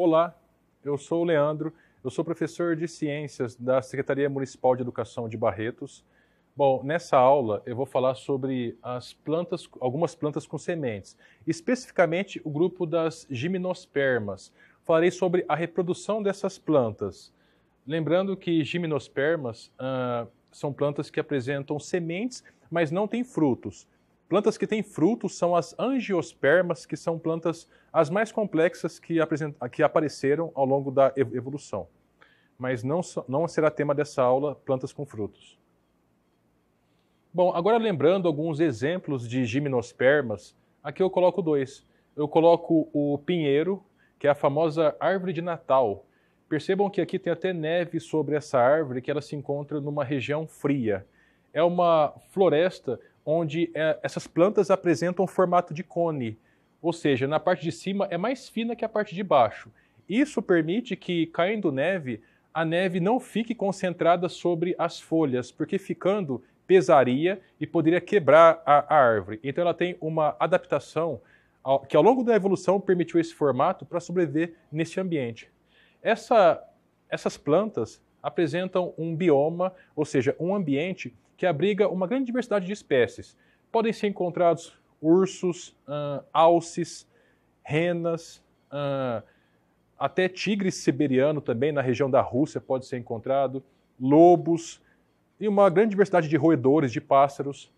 Olá, eu sou o Leandro, eu sou professor de Ciências da Secretaria Municipal de Educação de Barretos. Bom, nessa aula eu vou falar sobre as plantas, algumas plantas com sementes, especificamente o grupo das gimnospermas. Falarei sobre a reprodução dessas plantas. Lembrando que gimnospermas são plantas que apresentam sementes, mas não têm frutos. Plantas que têm frutos são as angiospermas, que são plantas as mais complexas que apareceram ao longo da evolução. Mas não será tema dessa aula plantas com frutos. Bom, agora lembrando alguns exemplos de gimnospermas, aqui eu coloco dois. Eu coloco o pinheiro, que é a famosa árvore de Natal. Percebam que aqui tem até neve sobre essa árvore, que ela se encontra numa região fria. É uma floresta onde essas plantas apresentam formato de cone, ou seja, na parte de cima é mais fina que a parte de baixo. Isso permite que, caindo neve, a neve não fique concentrada sobre as folhas, porque ficando pesaria e poderia quebrar a árvore. Então ela tem uma adaptação que ao longo da evolução permitiu esse formato para sobreviver nesse ambiente. Essas plantas apresentam um bioma, ou seja, um ambiente que abriga uma grande diversidade de espécies. Podem ser encontrados ursos, alces, renas, até tigre siberiano também na região da Rússia pode ser encontrado, lobos e uma grande diversidade de roedores, de pássaros.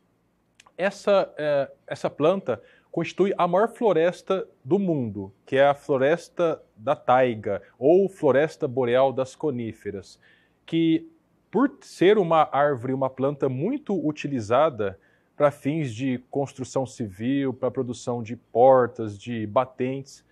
Essa planta constitui a maior floresta do mundo, que é a floresta da taiga, ou floresta boreal das coníferas, que por ser uma árvore, uma planta muito utilizada para fins de construção civil, para a produção de portas, de batentes,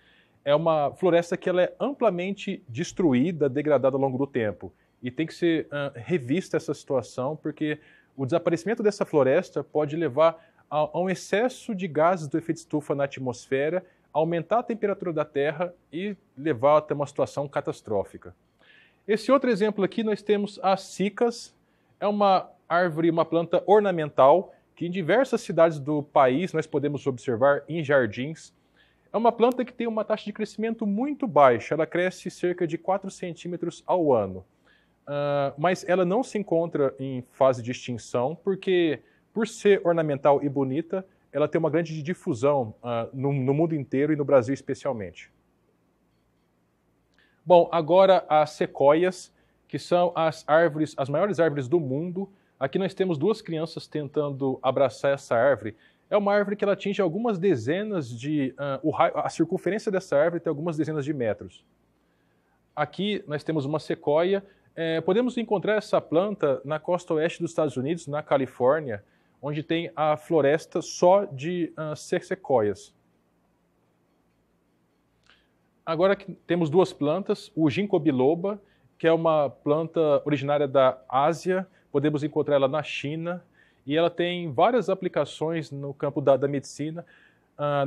é uma floresta que ela é amplamente destruída, degradada ao longo do tempo. E tem que ser revista essa situação, porque o desaparecimento dessa floresta pode levar a um excesso de gases do efeito estufa na atmosfera, aumentar a temperatura da Terra e levar até uma situação catastrófica. Esse outro exemplo aqui nós temos as cicas, é uma árvore, uma planta ornamental, que em diversas cidades do país nós podemos observar em jardins. É uma planta que tem uma taxa de crescimento muito baixa, ela cresce cerca de 4 centímetros ao ano. Mas ela não se encontra em fase de extinção, porque por ser ornamental e bonita, ela tem uma grande difusão no mundo inteiro e no Brasil especialmente. Bom, agora as sequoias, que são as maiores árvores do mundo. Aqui nós temos duas crianças tentando abraçar essa árvore. É uma árvore que ela atinge algumas dezenas de... a circunferência dessa árvore tem algumas dezenas de metros. Aqui nós temos uma sequoia. Podemos encontrar essa planta na costa oeste dos Estados Unidos, na Califórnia, onde tem a floresta só de sequoias. Agora temos duas plantas, o ginkgo biloba, que é uma planta originária da Ásia, podemos encontrar ela na China, e ela tem várias aplicações no campo da medicina,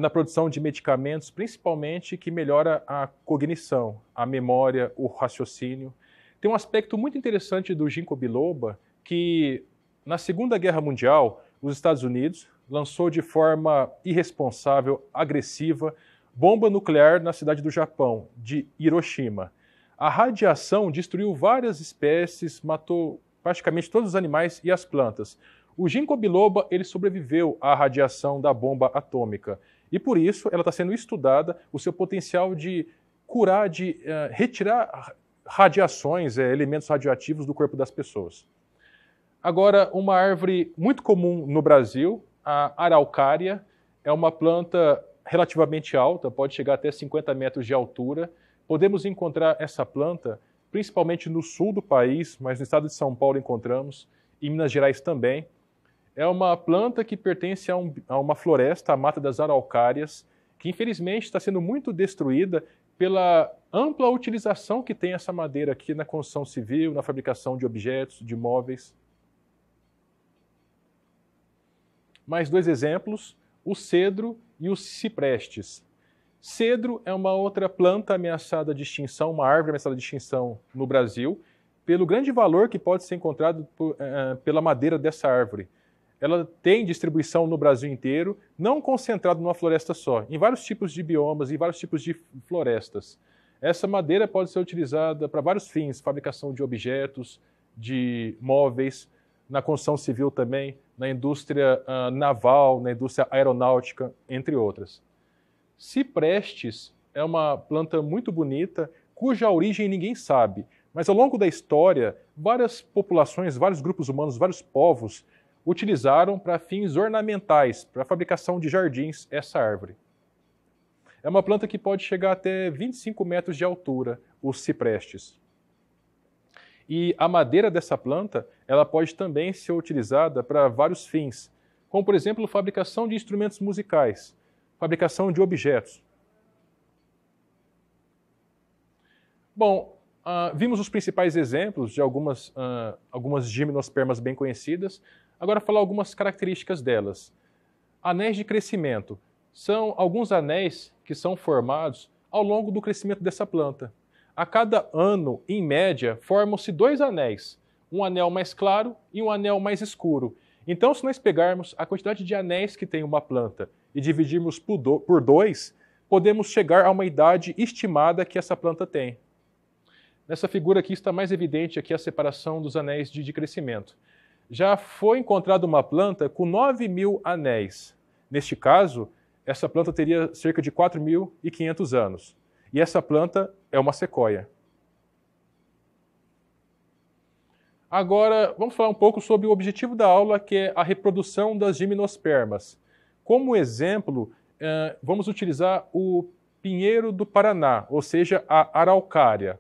na produção de medicamentos, principalmente que melhora a cognição, a memória, o raciocínio. Tem um aspecto muito interessante do ginkgo biloba, que na Segunda Guerra Mundial, os Estados Unidos lançou de forma irresponsável, agressiva, bomba nuclear na cidade do Japão, de Hiroshima. A radiação destruiu várias espécies, matou praticamente todos os animais e as plantas. O ginkgo biloba ele sobreviveu à radiação da bomba atômica e por isso ela está sendo estudada o seu potencial de curar, de retirar radiações, elementos radioativos do corpo das pessoas. Agora, uma árvore muito comum no Brasil, a araucária, é uma planta relativamente alta, pode chegar até 50 metros de altura. Podemos encontrar essa planta principalmente no sul do país, mas no estado de São Paulo encontramos, em Minas Gerais também. É uma planta que pertence a uma floresta, a Mata das Araucárias, que infelizmente está sendo muito destruída pela ampla utilização que tem essa madeira aqui na construção civil, na fabricação de objetos, de móveis. Mais dois exemplos, o cedro e os ciprestes. Cedro é uma outra planta ameaçada de extinção, uma árvore ameaçada de extinção no Brasil, pelo grande valor que pode ser encontrado pela madeira dessa árvore. Ela tem distribuição no Brasil inteiro, não concentrado numa floresta só, em vários tipos de biomas e vários tipos de florestas. Essa madeira pode ser utilizada para vários fins, fabricação de objetos, de móveis, na construção civil também, na indústria naval, na indústria aeronáutica, entre outras. Ciprestes é uma planta muito bonita, cuja origem ninguém sabe, mas ao longo da história, várias populações, vários grupos humanos, vários povos utilizaram para fins ornamentais, para a fabricação de jardins, essa árvore. É uma planta que pode chegar até 25 metros de altura, os ciprestes. E a madeira dessa planta, ela pode também ser utilizada para vários fins, como por exemplo, fabricação de instrumentos musicais, fabricação de objetos. Bom, vimos os principais exemplos de algumas gimnospermas bem conhecidas. Agora falar algumas características delas. Anéis de crescimento. São alguns anéis que são formados ao longo do crescimento dessa planta. A cada ano, em média, formam-se 2 anéis, um anel mais claro e um anel mais escuro. Então, se nós pegarmos a quantidade de anéis que tem uma planta e dividirmos por 2, podemos chegar a uma idade estimada que essa planta tem. Nessa figura aqui está mais evidente aqui a separação dos anéis de crescimento. Já foi encontrada uma planta com 9.000 anéis. Neste caso, essa planta teria cerca de 4.500 anos. E essa planta é uma sequoia. Agora, vamos falar um pouco sobre o objetivo da aula, que é a reprodução das gimnospermas. Como exemplo, vamos utilizar o pinheiro do Paraná, ou seja, a araucária.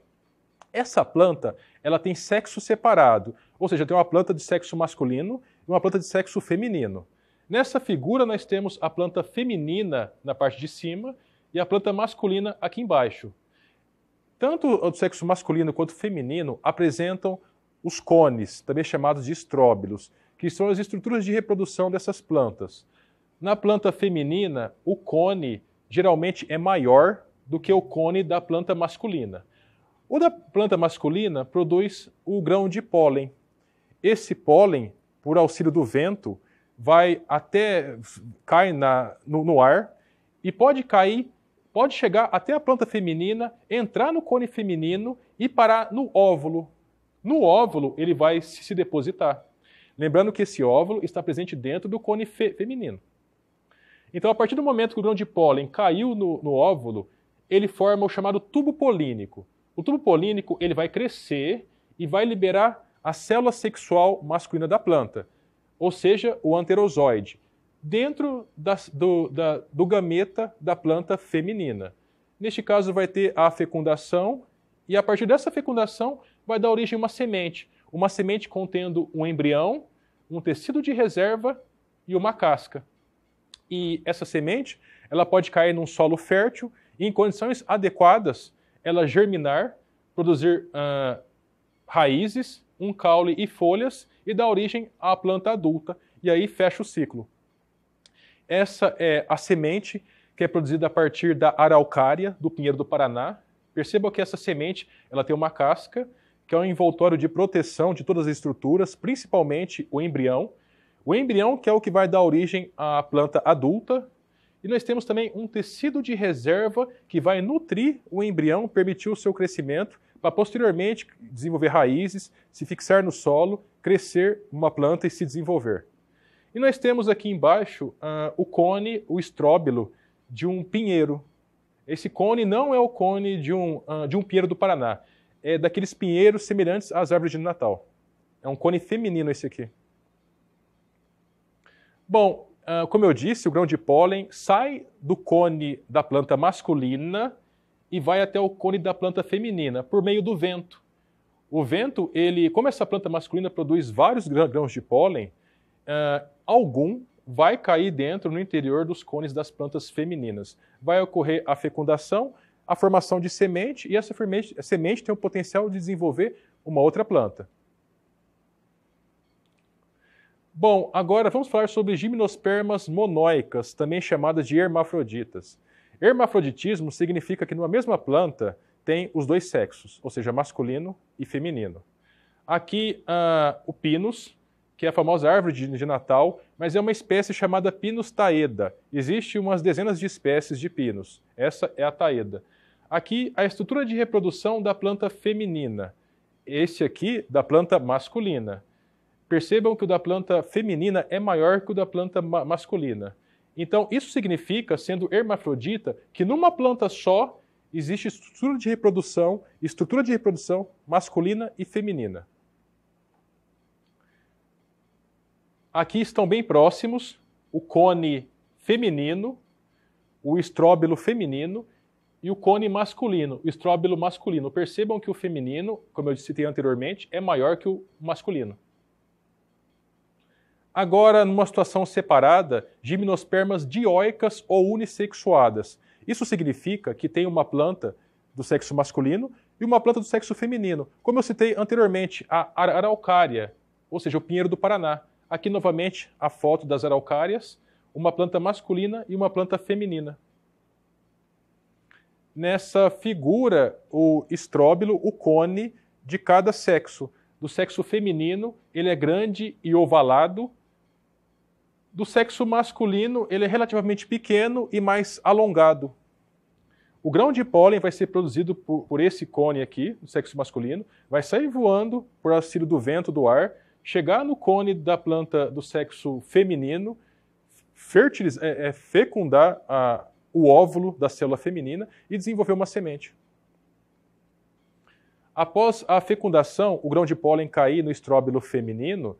Essa planta, ela tem sexo separado, ou seja, tem uma planta de sexo masculino e uma planta de sexo feminino. Nessa figura nós temos a planta feminina na parte de cima e a planta masculina aqui embaixo. Tanto o do sexo masculino quanto feminino apresentam os cones, também chamados de estróbilos, que são as estruturas de reprodução dessas plantas. Na planta feminina, o cone geralmente é maior do que o cone da planta masculina. O da planta masculina produz o grão de pólen. Esse pólen, por auxílio do vento, cai no ar e pode chegar até a planta feminina, entrar no cone feminino e parar no óvulo. No óvulo, ele vai se depositar. Lembrando que esse óvulo está presente dentro do cone feminino. Então, a partir do momento que o grão de pólen caiu no óvulo, ele forma o chamado tubo polínico. O tubo polínico ele vai crescer e vai liberar a célula sexual masculina da planta, ou seja, o anterozoide, dentro do gameta da planta feminina. Neste caso vai ter a fecundação e a partir dessa fecundação vai dar origem a uma semente contendo um embrião, um tecido de reserva e uma casca. E essa semente ela pode cair num solo fértil e em condições adequadas ela germinar, produzir raízes, um caule e folhas e dar origem à planta adulta e aí fecha o ciclo. Essa é a semente que é produzida a partir da araucária do pinheiro do Paraná. Perceba que essa semente ela tem uma casca, que é um envoltório de proteção de todas as estruturas, principalmente o embrião. O embrião que é o que vai dar origem à planta adulta. E nós temos também um tecido de reserva que vai nutrir o embrião, permitir o seu crescimento, para posteriormente desenvolver raízes, se fixar no solo, crescer uma planta e se desenvolver. E nós temos aqui embaixo o cone, o estróbilo de um pinheiro. Esse cone não é o cone de um pinheiro do Paraná, é daqueles pinheiros semelhantes às árvores de Natal. É um cone feminino esse aqui. Bom, como eu disse, o grão de pólen sai do cone da planta masculina e vai até o cone da planta feminina, por meio do vento. O vento, como essa planta masculina produz vários grãos de pólen, algum vai cair dentro, no interior dos cones das plantas femininas. Vai ocorrer a fecundação, a formação de semente, e essa semente tem o potencial de desenvolver uma outra planta. Bom, agora vamos falar sobre gimnospermas monóicas, também chamadas de hermafroditas. Hermafroditismo significa que numa mesma planta tem os 2 sexos, ou seja, masculino e feminino. Aqui o pinus, que é a famosa árvore de Natal, mas é uma espécie chamada Pinus taeda. Existem umas dezenas de espécies de pinus. Essa é a taeda. Aqui, a estrutura de reprodução da planta feminina. Esse aqui, da planta masculina. Percebam que o da planta feminina é maior que o da planta masculina. Então, isso significa, sendo hermafrodita, que numa planta só existe estrutura de reprodução masculina e feminina. Aqui estão bem próximos o cone feminino, o estróbilo feminino e o cone masculino, o estróbilo masculino. Percebam que o feminino, como eu citei anteriormente, é maior que o masculino. Agora, numa situação separada, gimnospermas dioicas ou unissexuadas. Isso significa que tem uma planta do sexo masculino e uma planta do sexo feminino. Como eu citei anteriormente, a araucária, ou seja, o pinheiro do Paraná. Aqui, novamente, a foto das araucárias, uma planta masculina e uma planta feminina. Nessa figura, o estróbilo, o cone de cada sexo. Do sexo feminino, ele é grande e ovalado. Do sexo masculino, ele é relativamente pequeno e mais alongado. O grão de pólen vai ser produzido por esse cone aqui, do sexo masculino, vai sair voando por auxílio do vento do ar, chegar no cone da planta do sexo feminino, fecundar o óvulo da célula feminina e desenvolver uma semente. Após a fecundação, o grão de pólen cair no estróbilo feminino,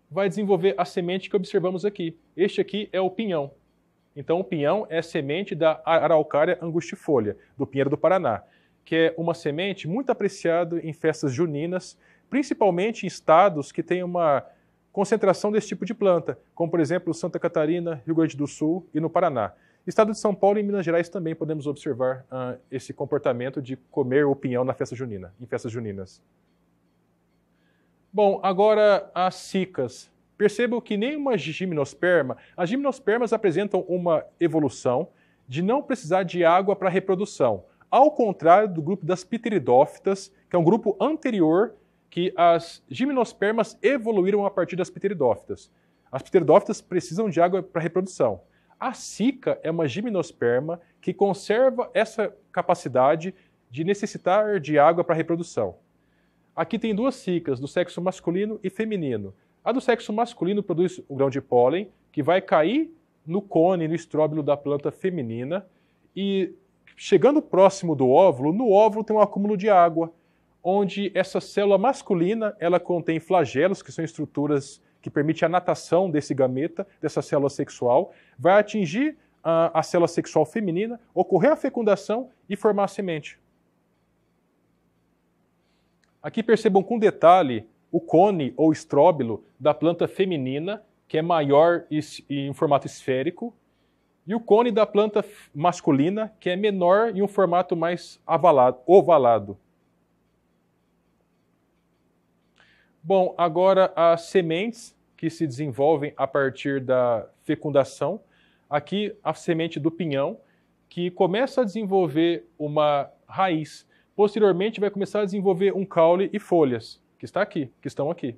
vai desenvolver a semente que observamos aqui. Este aqui é o pinhão. Então, o pinhão é a semente da araucária angustifolia, do pinheiro do Paraná, que é uma semente muito apreciada em festas juninas, principalmente em estados que têm uma concentração desse tipo de planta, como, por exemplo, Santa Catarina, Rio Grande do Sul e no Paraná. Estado de São Paulo e Minas Gerais também podemos observar esse comportamento de comer o pinhão na festa junina, em festas juninas. Bom, agora as cicas. Percebam que nenhuma gimnosperma, as gimnospermas apresentam uma evolução de não precisar de água para reprodução, ao contrário do grupo das pteridófitas, que é um grupo anterior que as gimnospermas evoluíram a partir das pteridófitas. As pteridófitas precisam de água para reprodução. A cica é uma gimnosperma que conserva essa capacidade de necessitar de água para reprodução. Aqui tem duas cicas, do sexo masculino e feminino. A do sexo masculino produz um grão de pólen que vai cair no cone, no estróbilo da planta feminina e, chegando próximo do óvulo, no óvulo tem um acúmulo de água, onde essa célula masculina ela contém flagelos, que são estruturas que permitem a natação desse gameta, dessa célula sexual, vai atingir a célula sexual feminina, ocorrer a fecundação e formar a semente. Aqui percebam com detalhe o cone ou estróbilo da planta feminina, que é maior e em formato esférico, e o cone da planta masculina, que é menor e um formato mais ovalado. Bom, agora as sementes que se desenvolvem a partir da fecundação. Aqui a semente do pinhão, que começa a desenvolver uma raiz. Posteriormente vai começar a desenvolver um caule e folhas, que estão aqui.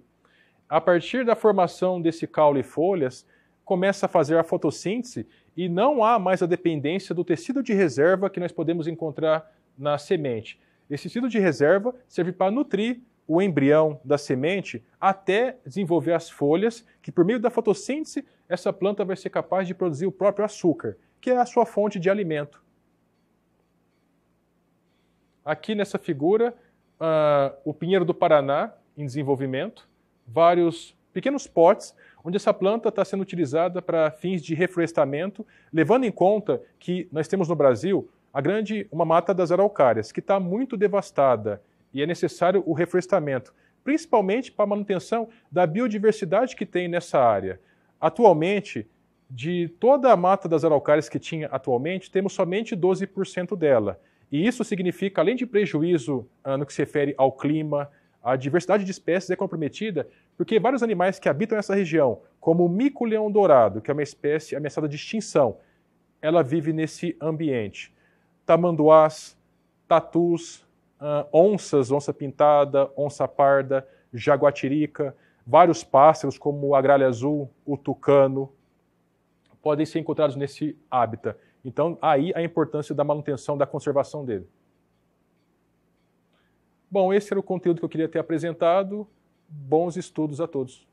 A partir da formação desse caule e folhas, começa a fazer a fotossíntese e não há mais a dependência do tecido de reserva que nós podemos encontrar na semente. Esse tecido de reserva serve para nutrir o embrião da semente até desenvolver as folhas, que por meio da fotossíntese, essa planta vai ser capaz de produzir o próprio açúcar, que é a sua fonte de alimento. Aqui nessa figura, o pinheiro do Paraná em desenvolvimento, vários pequenos potes, onde essa planta está sendo utilizada para fins de reflorestamento, levando em conta que nós temos no Brasil uma mata das araucárias, que está muito devastada, e é necessário o reflorestamento, principalmente para a manutenção da biodiversidade que tem nessa área. Atualmente, de toda a mata das araucárias que tinha atualmente, temos somente 12% dela. E isso significa, além de prejuízo no que se refere ao clima, a diversidade de espécies é comprometida, porque vários animais que habitam essa região, como o mico-leão-dourado, que é uma espécie ameaçada de extinção, ela vive nesse ambiente. Tamanduás, tatus, onças, onça-pintada, onça-parda, jaguatirica, vários pássaros como a gralha azul, o tucano, podem ser encontrados nesse hábitat, Então, aí a importância da manutenção, da conservação dele. Bom, esse era o conteúdo que eu queria ter apresentado. Bons estudos a todos.